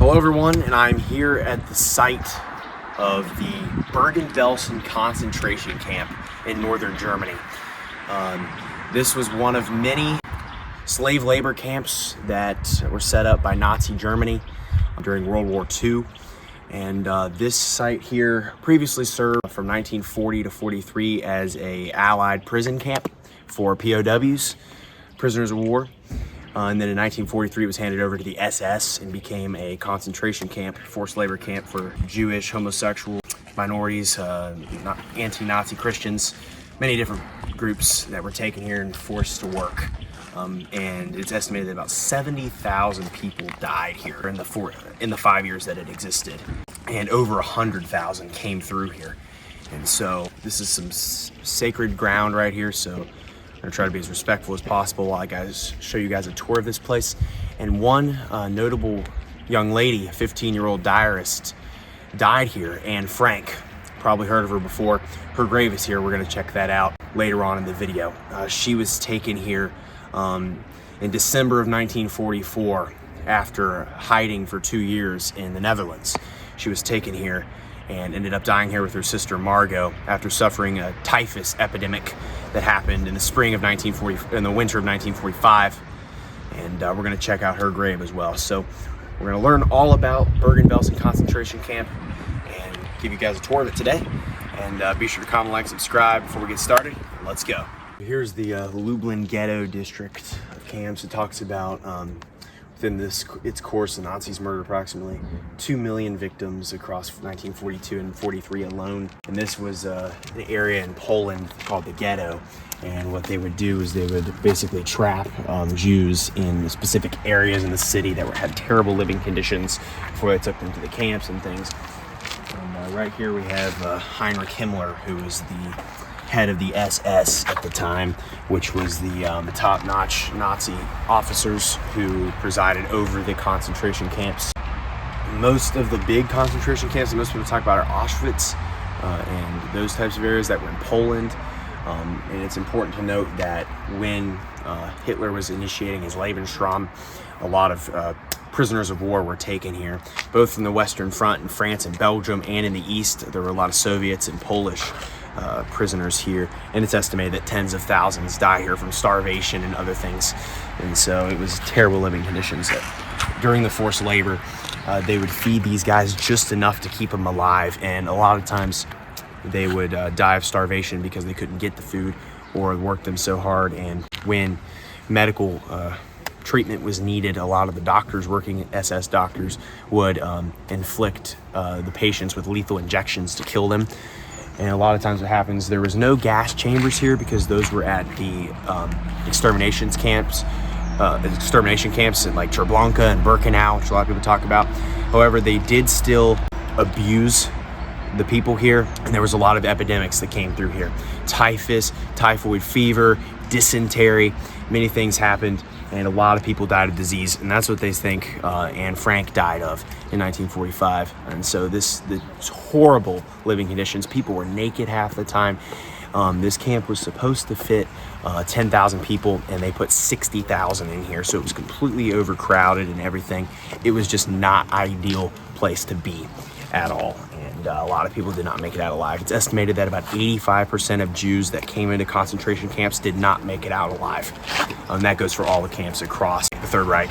Hello everyone, and I'm here at the site of the Bergen Belsen Concentration Camp in northern Germany. This was one of many slave labor camps that were set up by Nazi Germany during World War II. And this site here previously served from 1940 to 43 as an Allied prison camp for POWs, prisoners of war. And then in 1943 it was handed over to the SS and became a concentration camp, forced labor camp for Jewish, homosexual, minorities, anti-Nazi Christians, many different groups that were taken here and forced to work. And it's estimated that about 70,000 people died here in the 5 years that it existed, and over 100,000 came through here. And so this is some sacred ground right here, so I'm gonna try to be as respectful as possible while I show you guys a tour of this place. And one notable young lady, a 15-year-old diarist, died here, Anne Frank. Probably heard of her before. Her grave is here. We're gonna check that out later on in the video. She was taken here in December of 1944 after hiding for 2 years in the Netherlands. She was taken here and ended up dying here with her sister Margot after suffering a typhus epidemic that happened in the in the winter of 1945. And we're gonna check out her grave as well. So we're gonna learn all about Bergen Belsen Concentration Camp and give you guys a tour of it today. And be sure to comment, like, subscribe before we get started. Let's go. Here's the Lublin Ghetto district of camps. It talks about within its course, the Nazis murdered approximately 2 million victims across 1942 and 43 alone. And this was an area in Poland called the ghetto. And what they would do is they would basically trap Jews in specific areas in the city that had terrible living conditions before they took them to the camps and things. And right here we have Heinrich Himmler, who was the head of the SS at the time, which was the top-notch Nazi officers who presided over the concentration camps. Most of the big concentration camps that most people talk about are Auschwitz and those types of areas that were in Poland. And it's important to note that when Hitler was initiating his Lebensraum, a lot of prisoners of war were taken here, both from the Western Front in France and Belgium, and in the East. There were a lot of Soviets and Polish prisoners here, and it's estimated that tens of thousands die here from starvation and other things. And so it was terrible living conditions. That during the forced labor, they would feed these guys just enough to keep them alive, and a lot of times they would die of starvation because they couldn't get the food or work them so hard. And when medical treatment was needed, a lot of the doctors, working SS doctors, would inflict the patients with lethal injections to kill them. And a lot of times what happens, there was no gas chambers here because those were at the extermination camps in like Treblinka and Birkenau, which a lot of people talk about. However, they did still abuse the people here, and there was a lot of epidemics that came through here. Typhus, typhoid fever, dysentery, many things happened, and a lot of people died of disease, and that's what they think Anne Frank died of in 1945. And so this horrible living conditions. People were naked half the time. This camp was supposed to fit 10,000 people, and they put 60,000 in here, so it was completely overcrowded and everything. It was just not ideal place to be at all, and a lot of people did not make it out alive. It's estimated that about 85% of Jews that came into concentration camps did not make it out alive. That goes for all the camps across the Third Reich.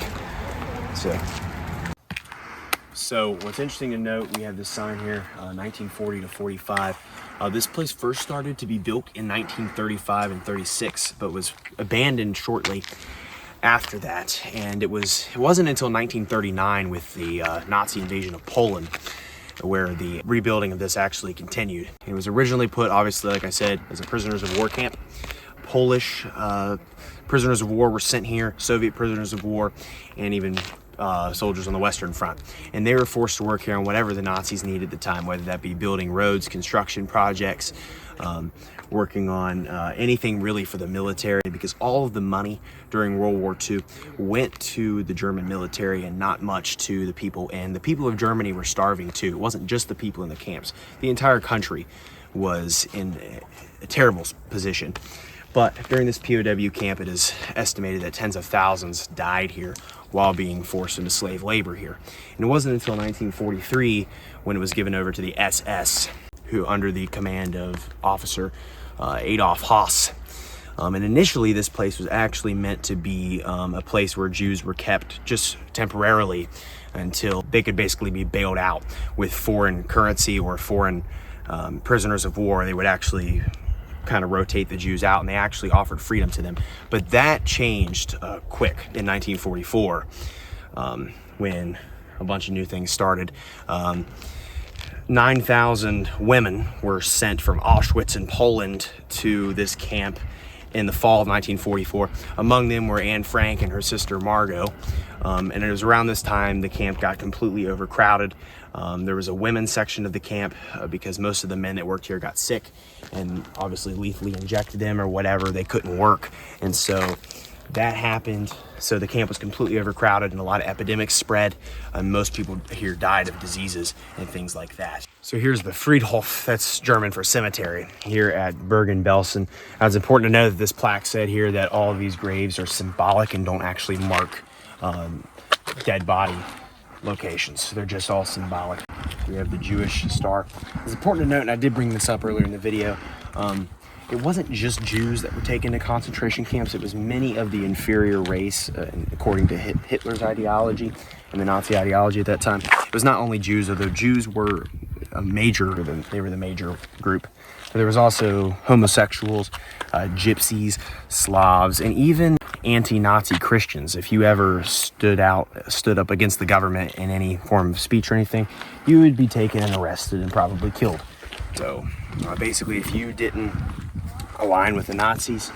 So what's interesting to note, we have this sign here, 1940 to 45. This place first started to be built in 1935 and 36, but was abandoned shortly after that. And it wasn't until 1939 with the Nazi invasion of Poland where the rebuilding of this actually continued. It was originally put, obviously, like I said, as a prisoners of war camp. Polish prisoners of war were sent here, Soviet prisoners of war, and even soldiers on the Western Front. And they were forced to work here on whatever the Nazis needed at the time, whether that be building roads, construction projects, working on anything really for the military, because all of the money during World War II went to the German military and not much to the people. And the people of Germany were starving too. It wasn't just the people in the camps. The entire country was in a terrible position. But during this POW camp, it is estimated that tens of thousands died here while being forced into slave labor here. And it wasn't until 1943 when it was given over to the SS, who under the command of Officer Adolf Haas. And initially this place was actually meant to be a place where Jews were kept just temporarily until they could basically be bailed out with foreign currency or foreign prisoners of war. They would actually kind of rotate the Jews out, and they actually offered freedom to them. But that changed quick in 1944 when a bunch of new things started. 9,000 women were sent from Auschwitz in Poland to this camp in the fall of 1944. Among them were Anne Frank and her sister Margot. And it was around this time the camp got completely overcrowded. There was a women's section of the camp because most of the men that worked here got sick and obviously lethally injected them or whatever. They couldn't work. And so that happened. So the camp was completely overcrowded and a lot of epidemics spread. Most people here died of diseases and things like that. So here's the Friedhof, that's German for cemetery, here at Bergen Belsen. Now it's important to know that this plaque said here that all of these graves are symbolic and don't actually mark dead body locations. They're just all symbolic. We have the Jewish star. It's important to note, and I did bring this up earlier in the video, it wasn't just Jews that were taken to concentration camps. It was many of the inferior race, according to Hitler's ideology and the Nazi ideology at that time. It was not only Jews, although Jews were they were the major group. But there was also homosexuals, gypsies, Slavs, and even anti-Nazi Christians. If you ever stood up against the government in any form of speech or anything, you would be taken and arrested and probably killed. So basically, if you didn't align with the Nazis,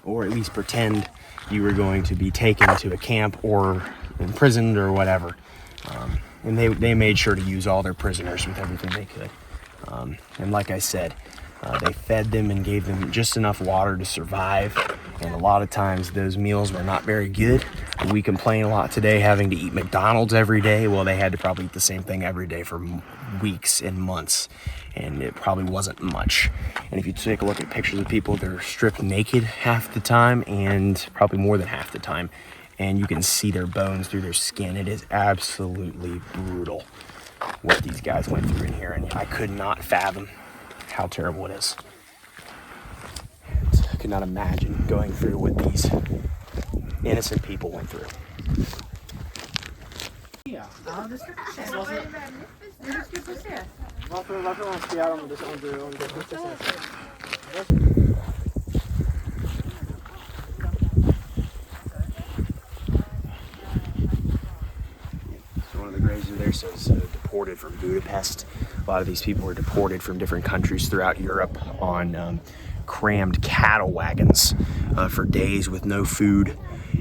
or at least pretend you were going to be taken to a camp or imprisoned or whatever, and they made sure to use all their prisoners with everything they could. And like I said, they fed them and gave them just enough water to survive, and a lot of times those meals were not very good. We complain a lot today having to eat McDonald's every day. Well, they had to probably eat the same thing every day for weeks and months, and it probably wasn't much. And if you take a look at pictures of people, they're stripped naked half the time, and probably more than half the time, and you can see their bones through their skin. It is absolutely brutal what these guys went through in here, and I could not fathom how terrible it is. And I could not imagine going through what these innocent people went through. One of the graves over there says deported from Budapest. A lot of these people were deported from different countries throughout Europe on crammed cattle wagons for days with no food.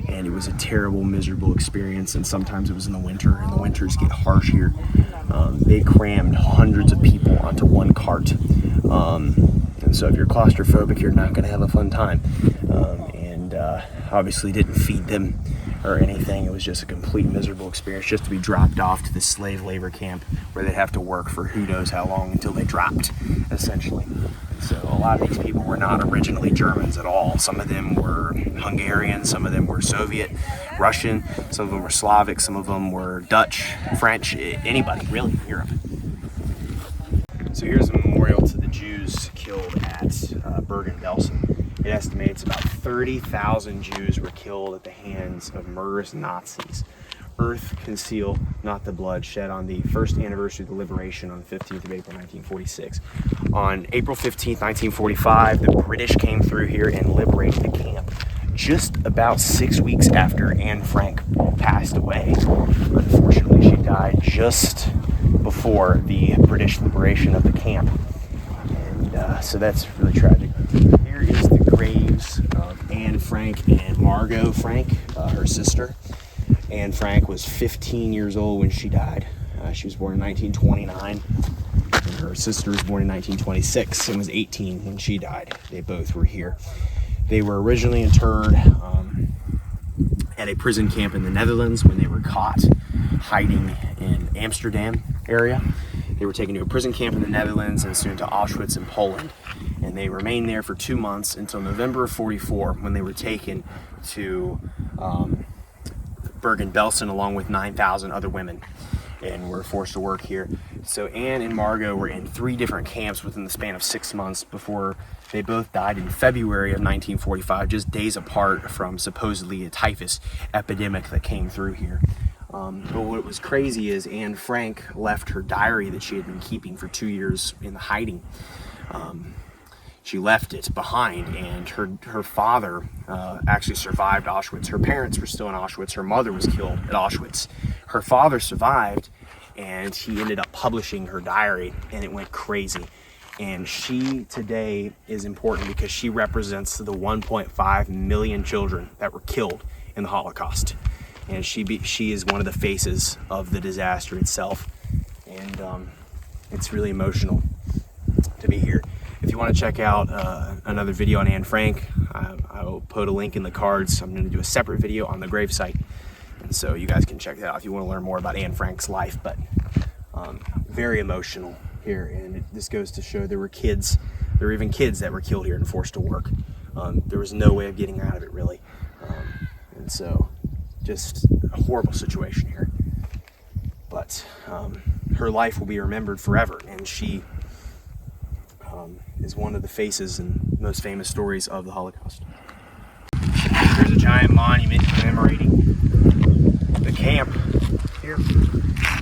And it was a terrible, miserable experience. And sometimes it was in the winter, and the winters get harsh here. They crammed hundreds of people onto one cart. And so if you're claustrophobic, you're not going to have a fun time. And obviously didn't feed them or anything. It was just a complete miserable experience just to be dropped off to this slave labor camp where they'd have to work for who knows how long until they dropped, essentially. So a lot of these people were not originally Germans at all. Some of them were Hungarian, some of them were Soviet, Russian, some of them were Slavic, some of them were Dutch, French, anybody really in Europe. So here's a memorial to the Jews killed at Bergen Belsen. It estimates about 30,000 Jews were killed at the hands of murderous Nazis. Earth conceal not the blood shed on the first anniversary of the liberation on the 15th of April 1946. On April 15th, 1945, the British came through here and liberated the camp just about 6 weeks after Anne Frank passed away. Unfortunately, she died just before the British liberation of the camp. And so that's really tragic. Here is the graves of Anne Frank and Margot Frank, her sister. Anne Frank was 15 years old when she died. She was born in 1929. And her sister was born in 1926 and was 18 when she died. They both were here. They were originally interred at a prison camp in the Netherlands when they were caught hiding in Amsterdam area. They were taken to a prison camp in the Netherlands and soon to Auschwitz in Poland. and they remained there for 2 months until November of 44, when they were taken to Bergen-Belsen along with 9,000 other women, and were forced to work here. So Anne and Margot were in 3 different camps within the span of 6 months before they both died in February of 1945, just days apart from supposedly a typhus epidemic that came through here. But what was crazy is Anne Frank left her diary that she had been keeping for 2 years in hiding. She left it behind, and her father actually survived Auschwitz. Her parents were still in Auschwitz. Her mother was killed at Auschwitz. Her father survived, and he ended up publishing her diary, and it went crazy. And she today is important because she represents the 1.5 million children that were killed in the Holocaust. And she is one of the faces of the disaster itself. And it's really emotional to be here. If you want to check out another video on Anne Frank, I will put a link in the cards. I'm going to do a separate video on the gravesite, and so you guys can check that out if you want to learn more about Anne Frank's life. But very emotional here, and this goes to show there were even kids that were killed here and forced to work. There was no way of getting out of it, really. And so just a horrible situation here. But her life will be remembered forever, and she is one of the faces and most famous stories of the Holocaust. There's a giant monument commemorating the camp here.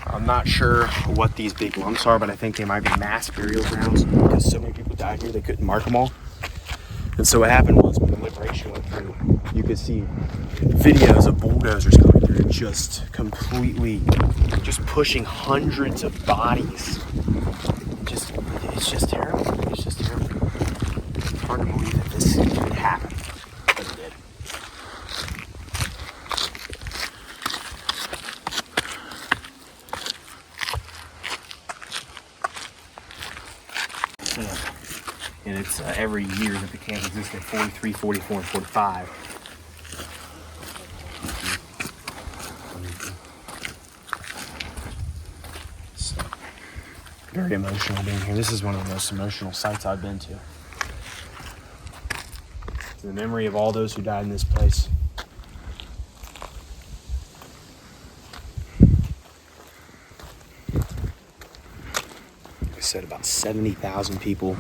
I'm not sure what these big lumps are, but I think they might be mass burial grounds because so many people died here they couldn't mark them all. And so what happened was, when the liberation went through, you could see videos of bulldozers coming through, just completely pushing hundreds of bodies. It's just terrible. It's just terrible. It's hard to believe that this could happen, but it did. And it's every year that the camp existed, 43, 44, and 45. Very emotional being here. This is one of the most emotional sites I've been to. It's the memory of all those who died in this place. Like I said, about 70,000 people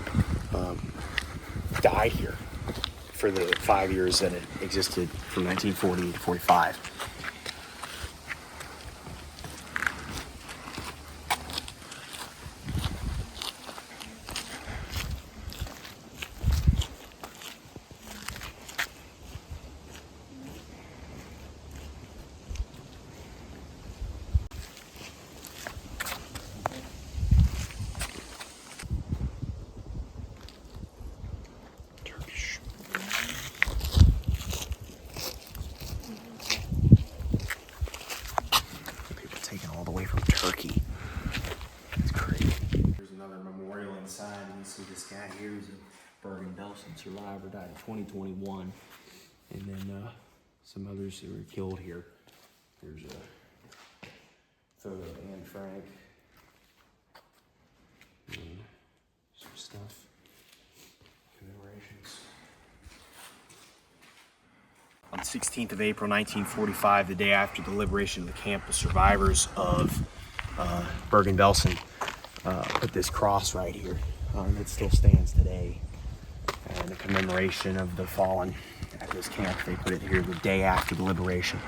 died here for the 5 years that it existed, from 1940 to 45. Turkey. It's crazy. There's another memorial inside, and you see this guy here who's a Bergen-Belsen survivor, died in 2021. And then some others who were killed here. There's a photo of Anne Frank. And some stuff. Commemorations. On the 16th of April, 1945, the day after the liberation of the camp, the survivors of Bergen-Belsen put this cross right here. It still stands today, and a commemoration of the fallen at this camp. They put it here the day after the liberation.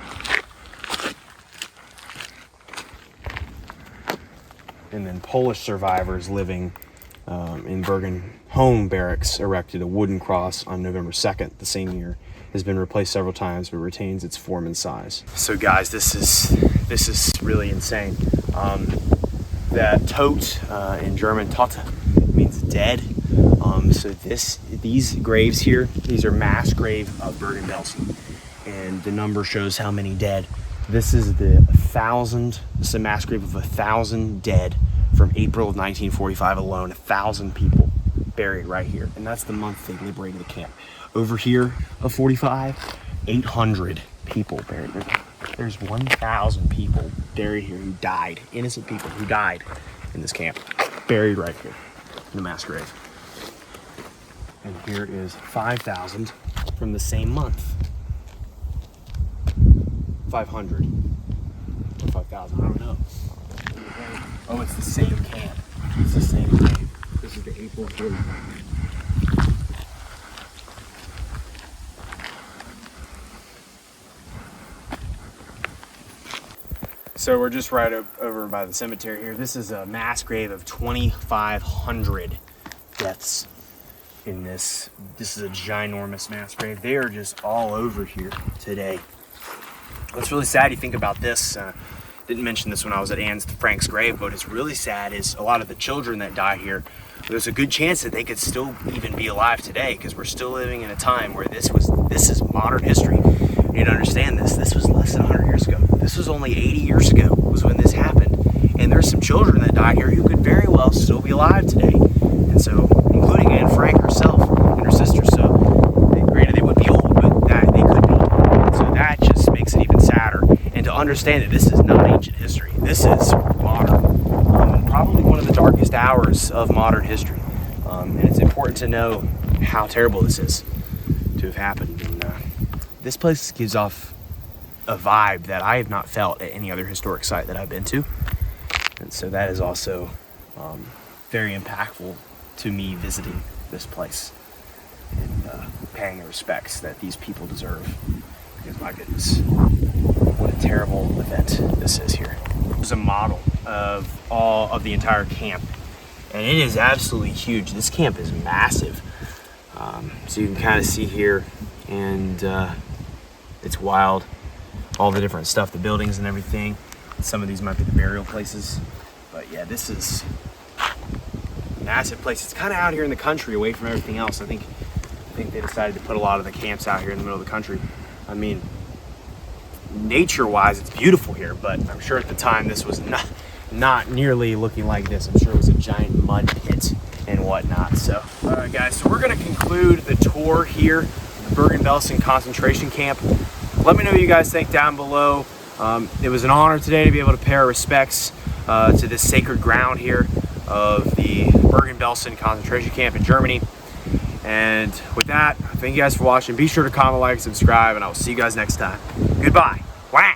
And then Polish survivors living in Bergen home barracks erected a wooden cross on November 2nd, the same year. Has been replaced several times, but retains its form and size. So guys, this is really insane. That Tod in German, Tote, means dead. So these graves here, these are mass grave of Bergen-Belsen, and the number shows how many dead. This is a mass grave of 1,000 dead from April of 1945 alone. 1,000 people buried right here, and that's the month they liberated the camp. Over here of 45, 800 people buried. There's 1,000 people buried here who died, innocent people who died in this camp, buried right here in the mass grave. And here is 5,000 from the same month. 500 or 5,000, I don't know. Oh, it's the same camp. It's the same camp. This is the April 3rd. So we're just right over by the cemetery here. This is a mass grave of 2,500 deaths in this. This is a ginormous mass grave. They are just all over here today. What's really sad, you think about this, didn't mention this when I was at Anne Frank's grave, but it's really sad is a lot of the children that die here, there's a good chance that they could still even be alive today, because we're still living in a time where this is modern history. You need to understand this. This was less than 100 years ago. This was only 80 years ago was when this happened. And there's some children that died here who could very well still be alive today. And so, including Anne Frank herself and her sister. So, granted, they would be old, but that they could be. And so that just makes it even sadder. And to understand that this is not ancient history. This is modern. And probably one of the darkest hours of modern history. And it's important to know how terrible this is to have happened. And this place gives off a vibe that I have not felt at any other historic site that I've been to. And so that is also very impactful to me visiting this place and paying the respects that these people deserve. Because my goodness, what a terrible event this is here. There's a model of all of the entire camp, and it is absolutely huge. This camp is massive. So you can kind of see here, and it's wild. All the different stuff, the buildings and everything. Some of these might be the burial places. But yeah, this is a massive place. It's kind of out here in the country away from everything else. I think they decided to put a lot of the camps out here in the middle of the country. I mean, nature-wise, it's beautiful here, but I'm sure at the time this was not nearly looking like this. I'm sure it was a giant mud pit and whatnot. So, all right, guys, so we're going to conclude the tour here, the Bergen Belsen Concentration Camp. Let me know what you guys think down below. It was an honor today to be able to pay our respects to this sacred ground here of the Bergen Belsen Concentration Camp in Germany. And with that, thank you guys for watching. Be sure to comment, like, subscribe, and I will see you guys next time. Goodbye. Wah!